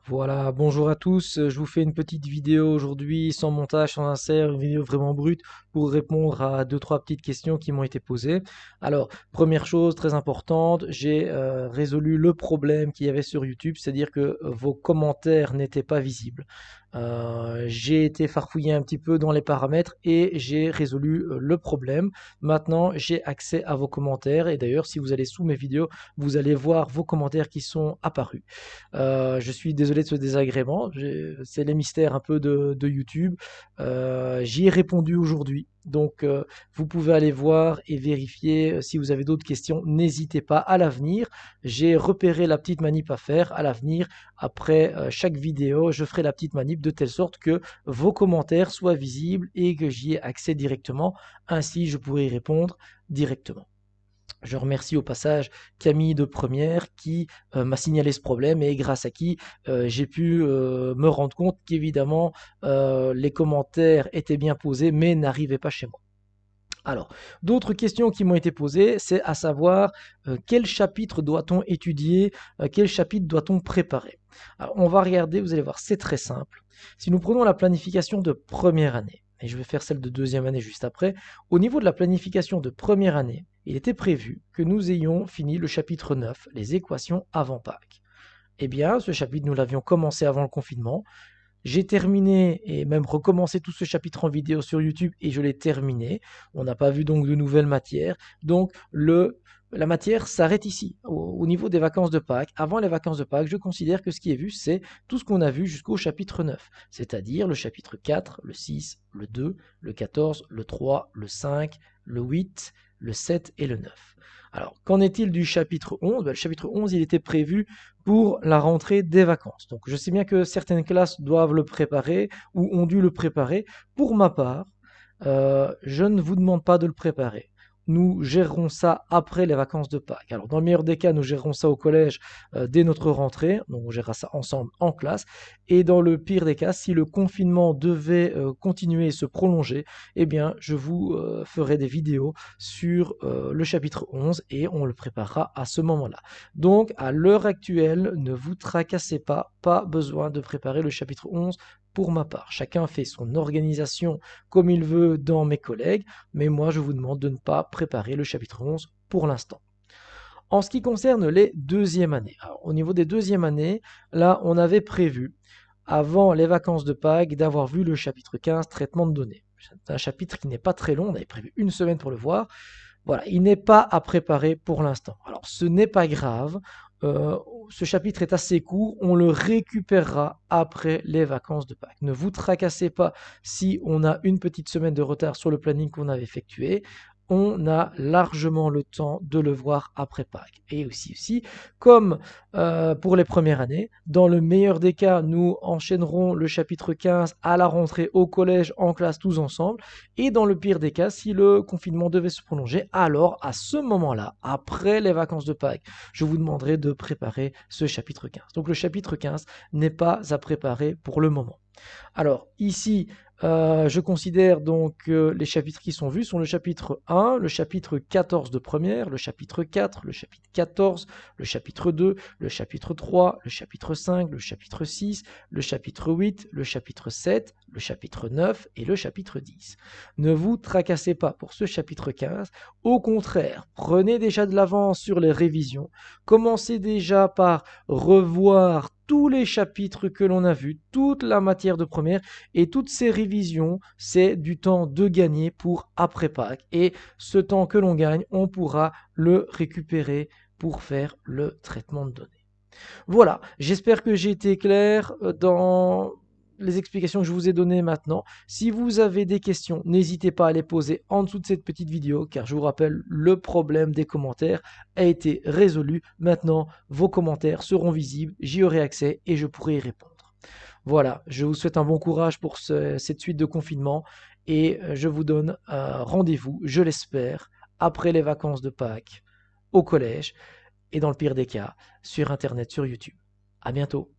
Voilà, bonjour à tous. Je vous fais une petite vidéo aujourd'hui sans montage, sans insert, une vidéo vraiment brute pour répondre à deux, trois petites questions qui m'ont été posées. Alors, première chose très importante, j'ai résolu le problème qu'il y avait sur YouTube, c'est-à-dire que vos commentaires n'étaient pas visibles. J'ai été farfouiller un petit peu dans les paramètres et j'ai résolu le problème. Maintenant, j'ai accès à vos commentaires et d'ailleurs, si vous allez sous mes vidéos, vous allez voir vos commentaires qui sont apparus. Je suis désolé de ce désagrément, c'est les mystères un peu de YouTube. J'y ai répondu aujourd'hui, donc vous pouvez aller voir et vérifier si vous avez d'autres questions. N'hésitez pas à l'avenir. J'ai repéré la petite manip à faire à l'avenir. Après chaque vidéo, je ferai la petite manip de telle sorte que vos commentaires soient visibles et que j'y ai accès directement. Ainsi, je pourrai y répondre directement. Je remercie au passage Camille de Première qui m'a signalé ce problème et grâce à qui j'ai pu me rendre compte qu'évidemment les commentaires étaient bien posés mais n'arrivaient pas chez moi. Alors, d'autres questions qui m'ont été posées, c'est à savoir quel chapitre doit-on étudier, quel chapitre doit-on préparer. Alors, on va regarder, vous allez voir, c'est très simple. Si nous prenons la planification de première année, et je vais faire celle de deuxième année juste après, au niveau de la planification de première année, il était prévu que nous ayons fini le chapitre 9, les équations avant Pâques. Eh bien, ce chapitre, nous l'avions commencé avant le confinement. J'ai terminé et même recommencé tout ce chapitre en vidéo sur YouTube et je l'ai terminé. On n'a pas vu donc de nouvelles matières. Donc la matière s'arrête ici, au niveau des vacances de Pâques. Avant les vacances de Pâques, je considère que ce qui est vu, c'est tout ce qu'on a vu jusqu'au chapitre 9, c'est-à-dire le chapitre 4, le 6, le 2, le 14, le 3, le 5, le 8, le 7 et le 9. Alors, qu'en est-il du chapitre 11? Le chapitre 11, il était prévu pour la rentrée des vacances. Donc je sais bien que certaines classes doivent le préparer ou ont dû le préparer. Pour ma part, je ne vous demande pas de le préparer. Nous gérerons ça après les vacances de Pâques. Alors dans le meilleur des cas, nous gérerons ça au collège dès notre rentrée. Donc on gérera ça ensemble en classe. Et dans le pire des cas, si le confinement devait continuer et se prolonger, eh bien je vous ferai des vidéos sur le chapitre 11 et on le préparera à ce moment-là. Donc, à l'heure actuelle, ne vous tracassez pas besoin de préparer le chapitre 11 pour ma part. Chacun fait son organisation comme il veut dans mes collègues, mais moi je vous demande de ne pas préparer le chapitre 11 pour l'instant. En ce qui concerne les deuxièmes années, alors, au niveau des deuxièmes années, là on avait prévu, avant les vacances de Pâques, d'avoir vu le chapitre 15, traitement de données. C'est un chapitre qui n'est pas très long, on avait prévu une semaine pour le voir. Voilà, il n'est pas à préparer pour l'instant. Alors, ce n'est pas grave. euh, Ce chapitre est assez court. On le récupérera après les vacances de Pâques. Ne vous tracassez pas si on a une petite semaine de retard sur le planning qu'on avait effectué. On a largement le temps de le voir après Pâques. Et aussi, comme pour les premières années, dans le meilleur des cas, nous enchaînerons le chapitre 15 à la rentrée au collège en classe tous ensemble. Et dans le pire des cas, si le confinement devait se prolonger, alors à ce moment-là, après les vacances de Pâques, je vous demanderai de préparer ce chapitre 15. Donc le chapitre 15 n'est pas à préparer pour le moment. Alors ici, je considère donc que les chapitres qui sont vus sont le chapitre 1, le chapitre 14 de première, le chapitre 4, le chapitre 14, le chapitre 2, le chapitre 3, le chapitre 5, le chapitre 6, le chapitre 8, le chapitre 7, le chapitre 9 et le chapitre 10. Ne vous tracassez pas pour ce chapitre 15. Au contraire, prenez déjà de l'avance sur les révisions. Commencez déjà par revoir tous les chapitres que l'on a vus, toute la matière de première et toutes ces révisions, c'est du temps de gagner pour après Pâques. Et ce temps que l'on gagne, on pourra le récupérer pour faire le traitement de données. Voilà, j'espère que j'ai été clair dans les explications que je vous ai données maintenant. Si vous avez des questions, n'hésitez pas à les poser en dessous de cette petite vidéo, car je vous rappelle, le problème des commentaires a été résolu. Maintenant, vos commentaires seront visibles, j'y aurai accès et je pourrai y répondre. Voilà, je vous souhaite un bon courage pour cette suite de confinement et je vous donne rendez-vous, je l'espère, après les vacances de Pâques au collège et dans le pire des cas, sur Internet, sur YouTube. À bientôt.